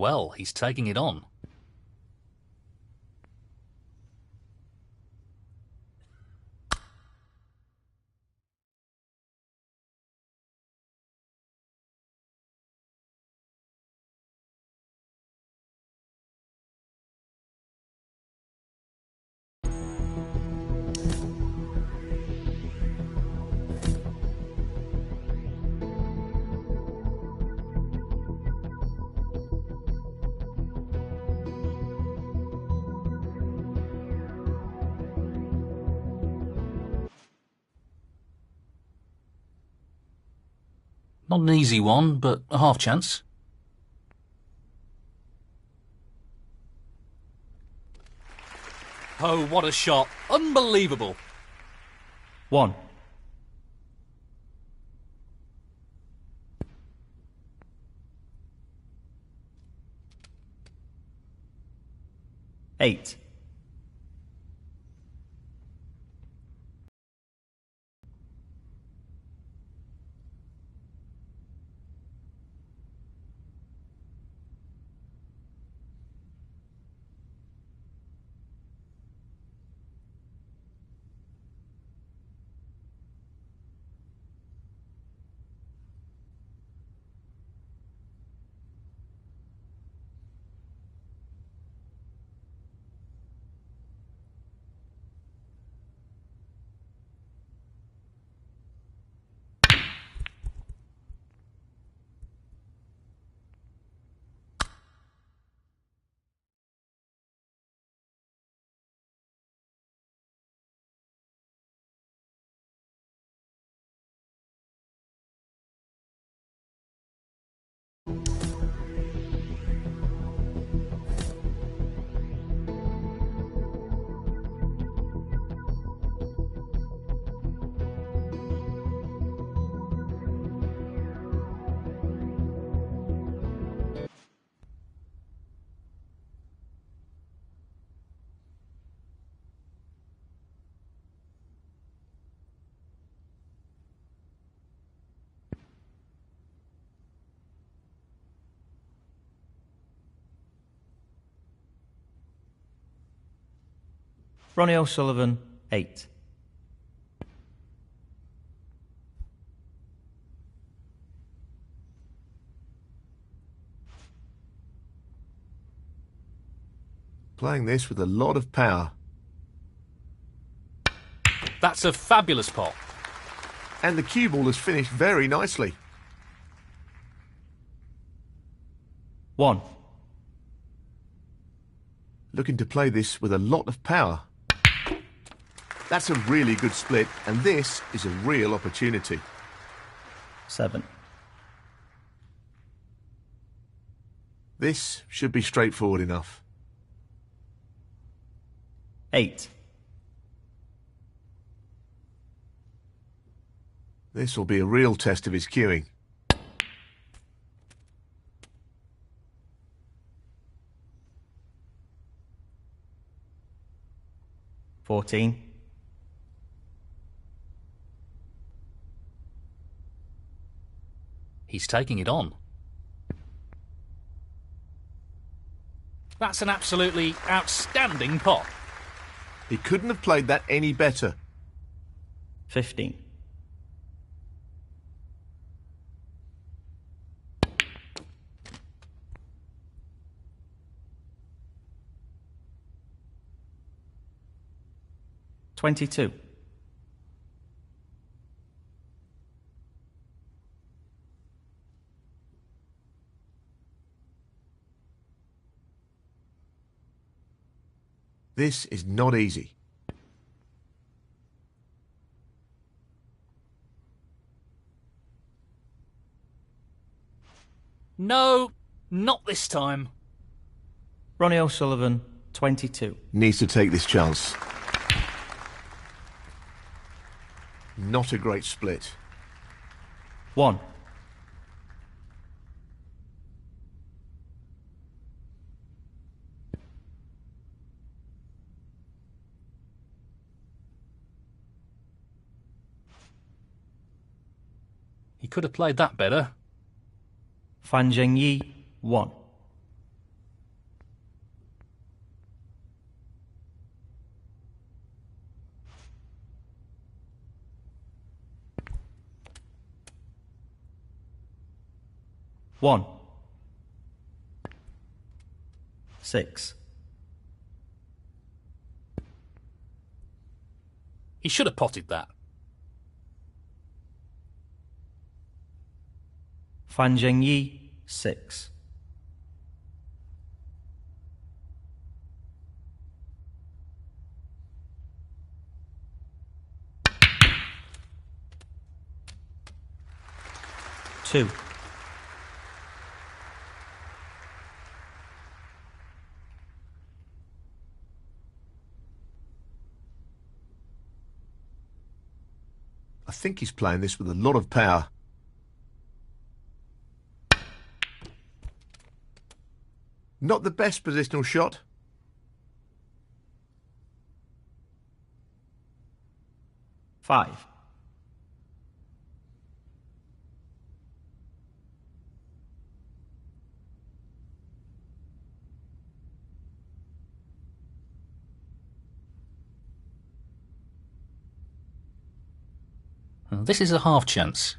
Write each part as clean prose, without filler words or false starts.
Well, he's taking it on. Not an easy one, but a half chance. Oh, what a shot. Unbelievable. 1. 8. 'Ronnie O'Sullivan, 8. Playing this with a lot of power. That's a fabulous pot. And the cue ball has finished very nicely. 1. Looking to play this with a lot of power. That's a really good split, and this is a real opportunity. 7. This should be straightforward enough. 8. This will be a real test of his cueing. 14. He's taking it on. That's an absolutely outstanding pot. He couldn't have played that any better. 15. $22. This is not easy. No, not this time. Ronnie O'Sullivan, 22. Needs to take this chance. Not a great split. 1. He could have played that better. Zhengyi, 1. 1. 6. He should have potted that. Fan Zhengyi, 6. Two. I think he's playing this with a lot of power. Not the best positional shot. Five. Well, this is a half chance.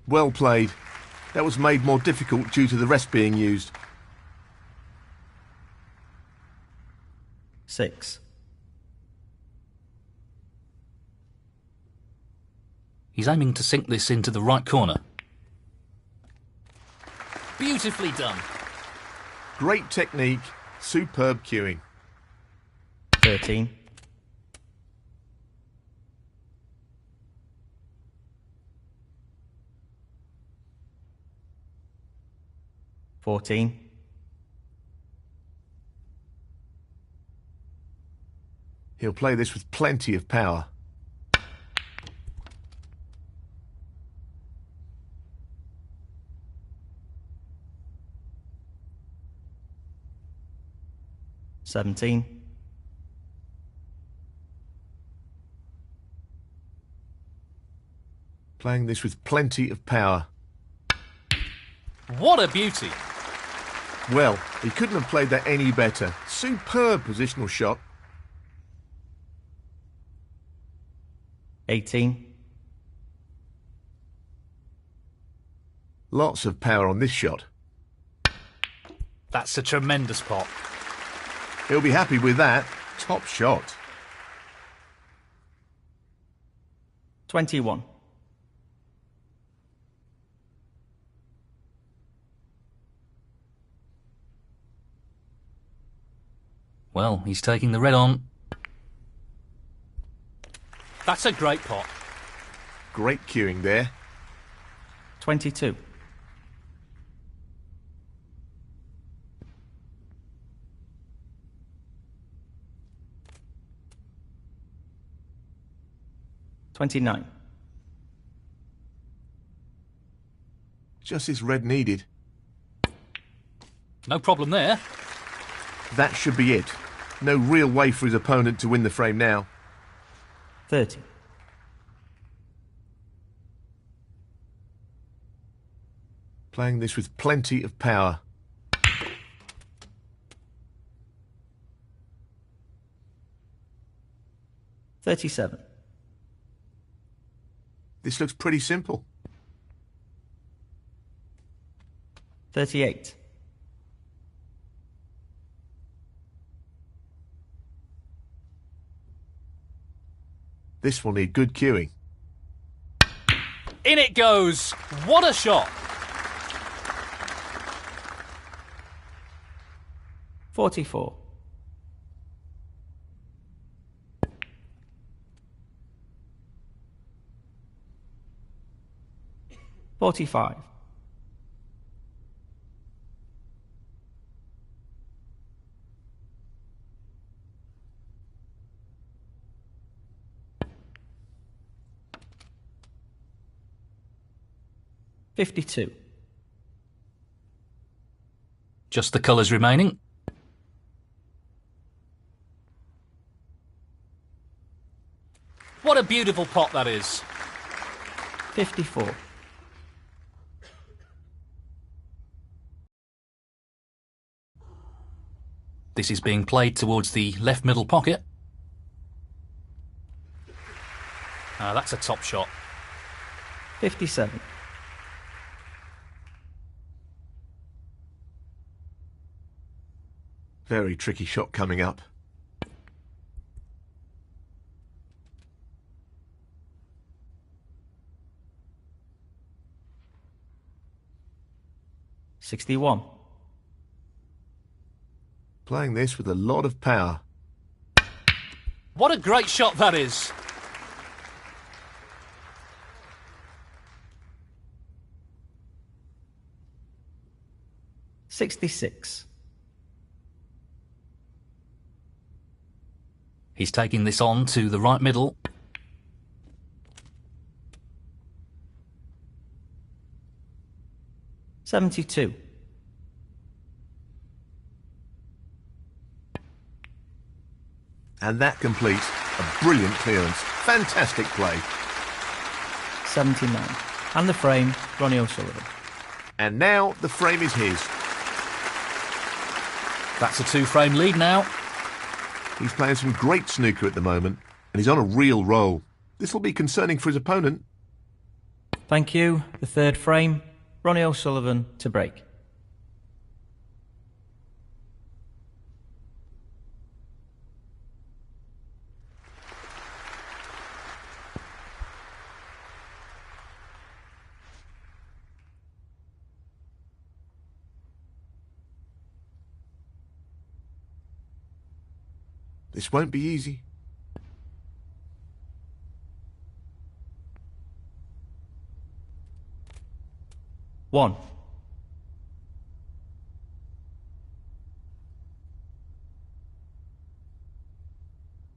Well played. That was made more difficult due to the rest being used. 6. He's aiming to sink this into the right corner. Beautifully done. Great technique, superb cueing. 13. 14. 'He'll play this with plenty of power. 17. 'Playing this with plenty of power. What a beauty. Well, he couldn't have played that any better. Superb positional shot. 18. Lots of power on this shot. That's a tremendous pot. He'll be happy with that. Top shot. 21. Well, he's taking the red on. That's a great pot. Great cueing there. 22. 29. Just this red needed. No problem there. That should be it. No real way for his opponent to win the frame now. 30. Playing this with plenty of power. 37. This looks pretty simple. 38. 'This will need good cueing. In it goes. What a shot. 44. 45. 52. Just the colours remaining. What a beautiful pot that is. 54. This is being played towards the left middle pocket. That's a top shot. 57. Very tricky shot coming up. $61. Playing this with a lot of power. What a great shot that is. $66. He's taking this on to the right middle. $72. And that completes a brilliant clearance. Fantastic play. 79. And the frame, Ronnie O'Sullivan. And now the frame is his. That's a 2-frame lead now. He's playing some great snooker at the moment, and he's on a real roll. This will be concerning for his opponent. Thank you. The third frame, Ronnie O'Sullivan to break. This won't be easy. One.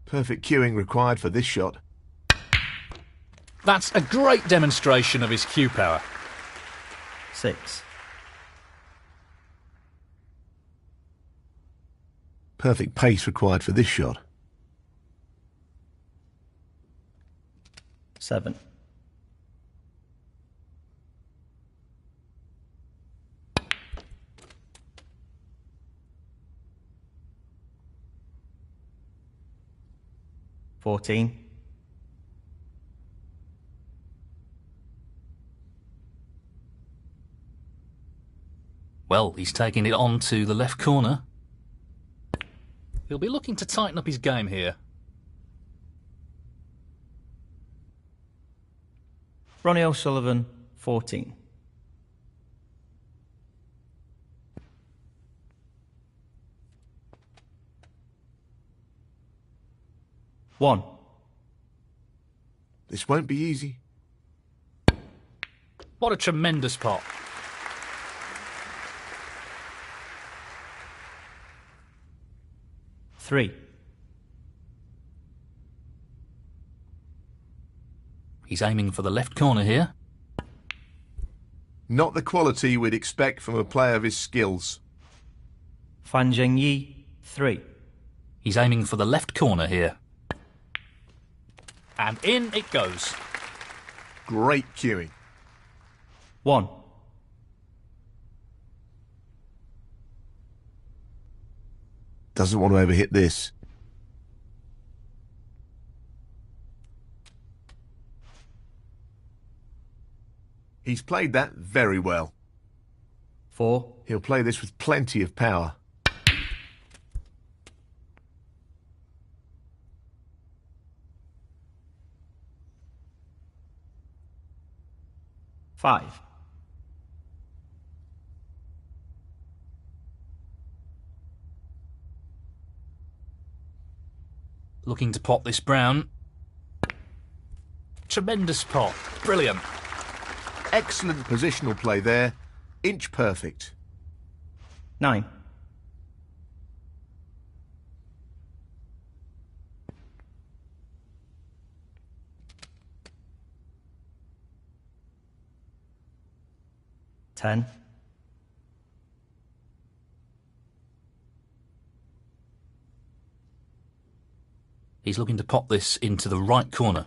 Perfect cueing required for this shot. That's a great demonstration of his cue power. 6. Perfect pace required for this shot. 7. $14. Well, he's taking it on to the left corner. He'll be looking to tighten up his game here. Ronnie O'Sullivan, 14. One. This won't be easy. What a tremendous pot. Three. He's aiming for the left corner here. Not the quality we'd expect from a player of his skills. Zhengyi, 3. He's aiming for the left corner here. And in it goes. Great cueing. 1. Doesn't want to overhit this. He's played that very well. 4. He'll play this with plenty of power. Five. Looking to pop this brown. Tremendous pot. Brilliant. Excellent positional play there. Inch perfect. 9. Ten. He's looking to pop this into the right corner.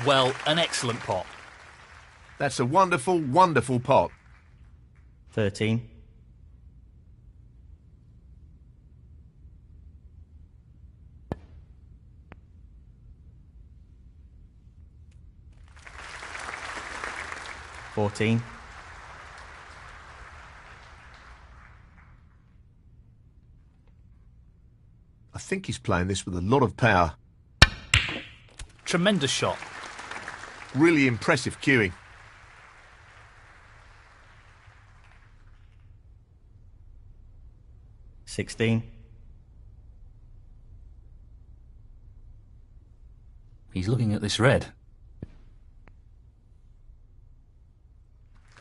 Well, an excellent pot. That's a wonderful, wonderful pot. 13. $14. I think he's playing this with a lot of power. Tremendous shot. Really impressive cueing. $16. He's looking at this red.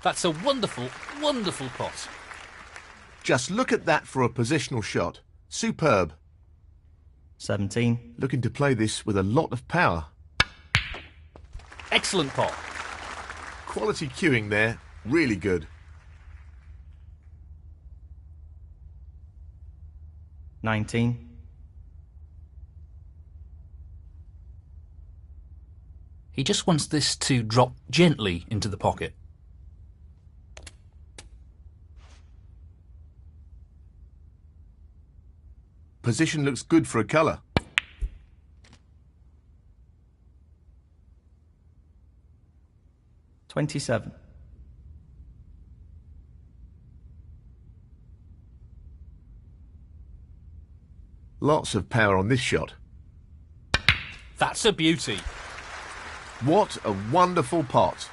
That's a wonderful, wonderful pot. Just look at that for a positional shot. Superb. 17. Looking to play this with a lot of power. Excellent pot. Quality cueing there. Really good. 19. He just wants this to drop gently into the pocket. Position looks good for a colour. $27. Lots of power on this shot. That's a beauty. What a wonderful pot.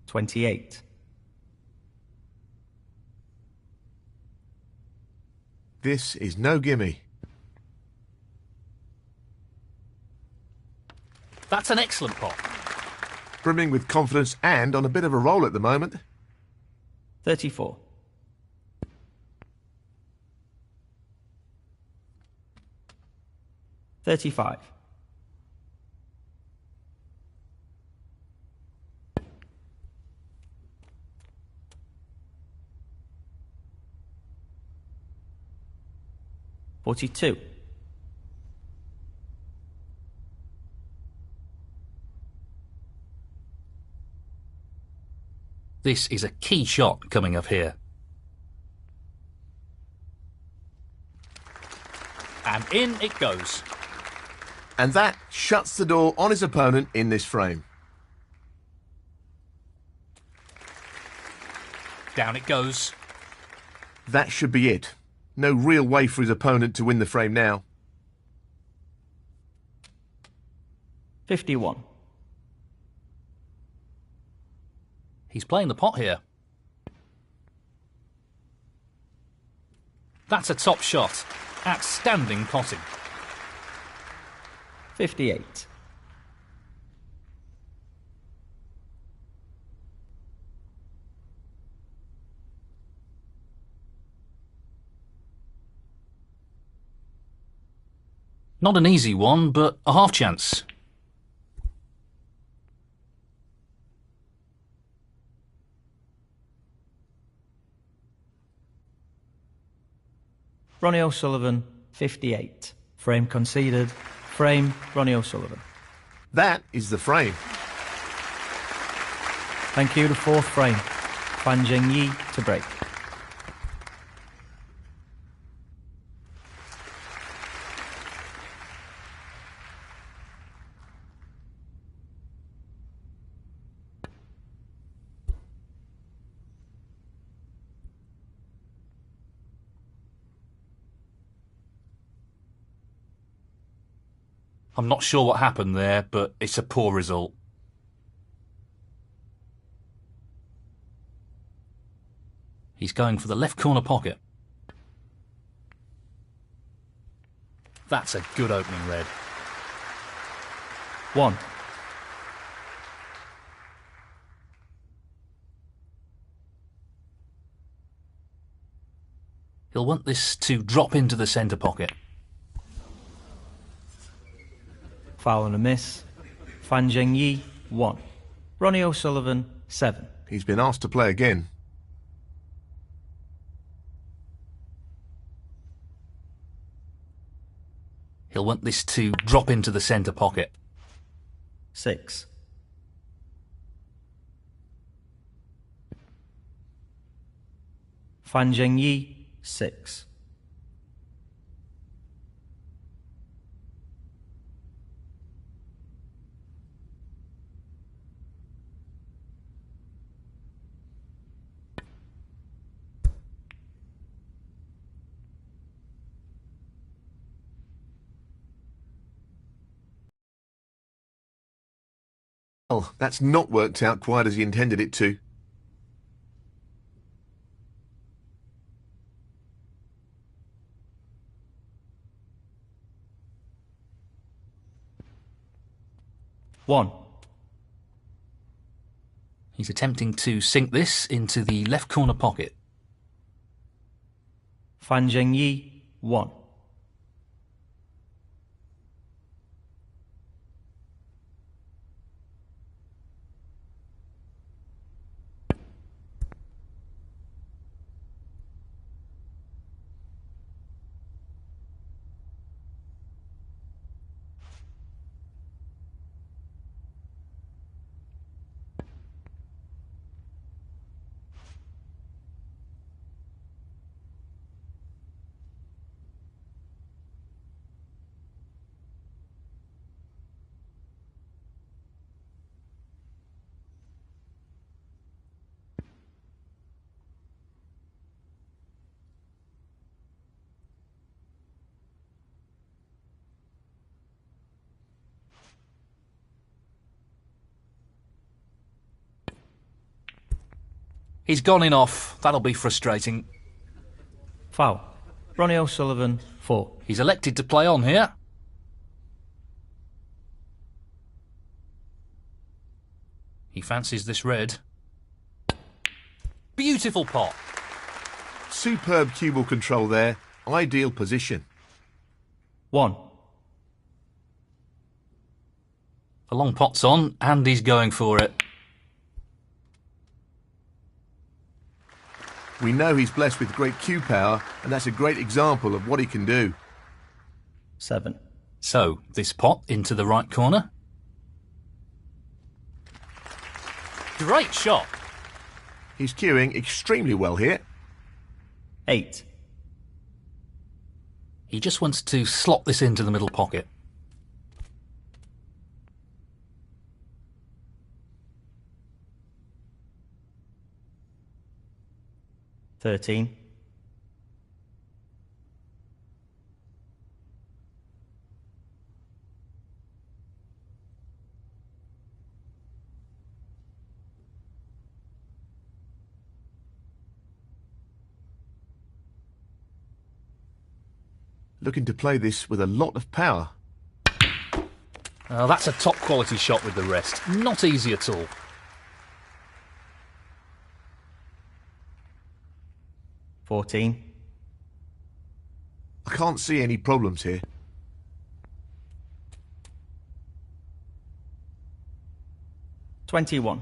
28. This is no gimme. That's an excellent pot. Brimming with confidence and on a bit of a roll at the moment. 34. 35. $42. This is a key shot coming up here. And in it goes. And that shuts the door on his opponent in this frame. Down it goes. That should be it. No real way for his opponent to win the frame now. 51. He's playing the pot here. That's a top shot. Outstanding potting. 58. Not an easy one, but a half chance. Ronnie O'Sullivan, 58. Frame conceded. Frame, Ronnie O'Sullivan. That is the frame. Thank you, the fourth frame. Fan Zhengyi to break. I'm not sure what happened there, but it's a poor result. He's going for the left corner pocket. That's a good opening red. 1. He'll want this to drop into the centre pocket. Foul and a miss. Fan Zhengyi, 1. Ronnie O'Sullivan, 7. He's been asked to play again. He'll want this to drop into the centre pocket. 6. Fan Zhengyi, 6. Oh, that's not worked out quite as he intended it to. One. He's attempting to sink this into the left corner pocket. Fan Zhengyi, 1. He's gone in off. That'll be frustrating. Foul. Ronnie O'Sullivan, 4. He's elected to play on here. He fancies this red. Beautiful pot. Superb cue ball control there. Ideal position. 1. The long pot's on, and he's going for it. We know he's blessed with great cue power, and that's a great example of what he can do. 7. So, this pot into the right corner. Great shot. He's cueing extremely well here. 8. He just wants to slot this into the middle pocket. 13. Looking to play this with a lot of power. Oh, that's a top quality shot with the rest. Not easy at all. 14. I can't see any problems here. 21.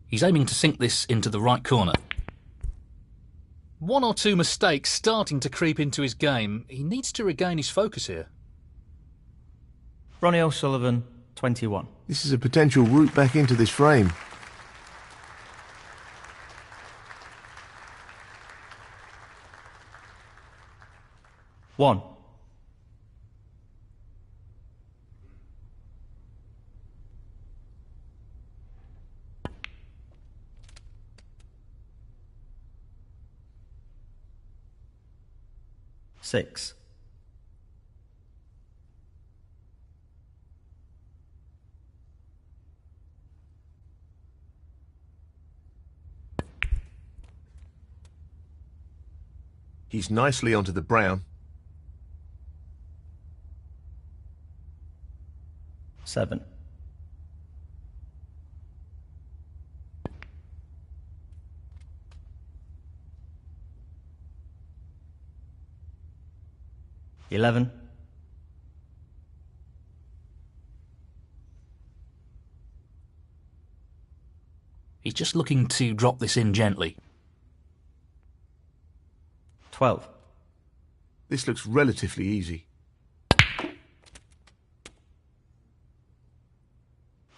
He's aiming to sink this into the right corner. One or two mistakes starting to creep into his game. He needs to regain his focus here. Ronnie O'Sullivan, 21. This is a potential route back into this frame. 1. Six. He's nicely onto the brown. 7. $11. He's just looking to drop this in gently. 12. This looks relatively easy.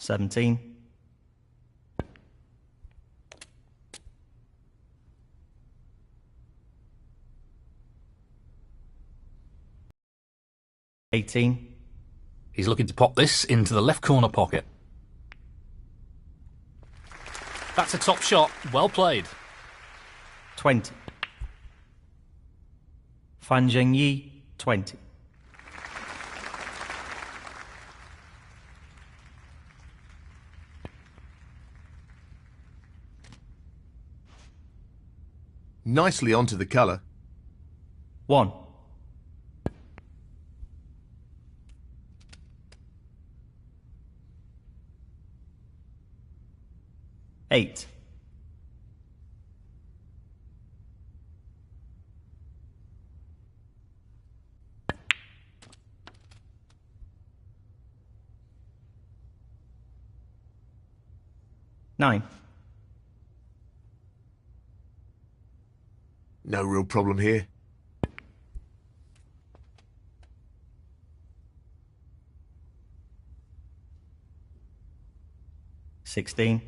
17. 18. He's looking to pop this into the left corner pocket. That's a top shot. Well played. 20. Fan Zhengyi, 20. Nicely onto the colour. 1. 8. 9. No real problem here. 16.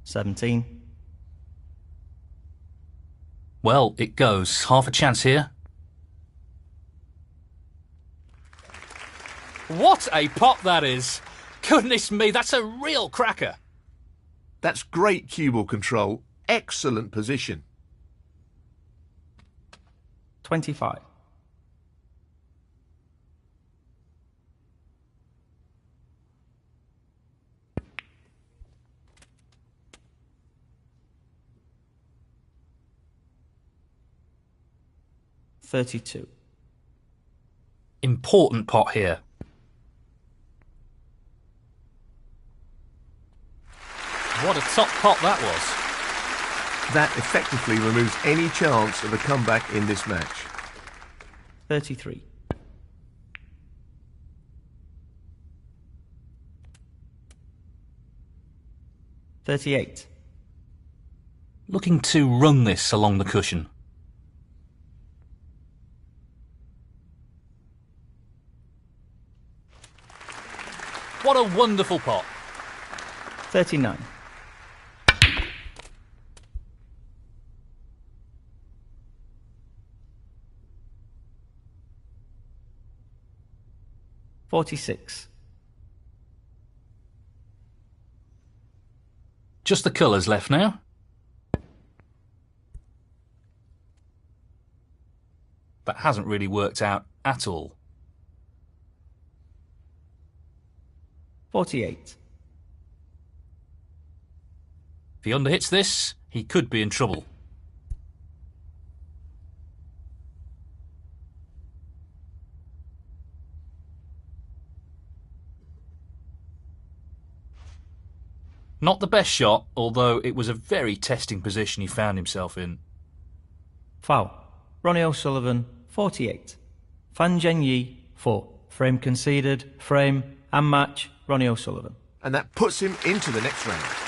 17. Well, it goes. Half a chance here. What a pop that is! Goodness me, that's a real cracker! That's great cue ball control. Excellent position. 25. 32. Important pot here. What a top pot that was. That effectively removes any chance of a comeback in this match. 33. 38. Looking to run this along the cushion. 'What a wonderful pot. 39. 46. Just the colours left now. That hasn't really worked out at all. 48. If he underhits this, he could be in trouble. Not the best shot, although it was a very testing position he found himself in. Foul. Ronnie O'Sullivan, 48. Zhengyi, 4. Frame conceded, frame and match, Ronnie O'Sullivan. And that puts him into the next round.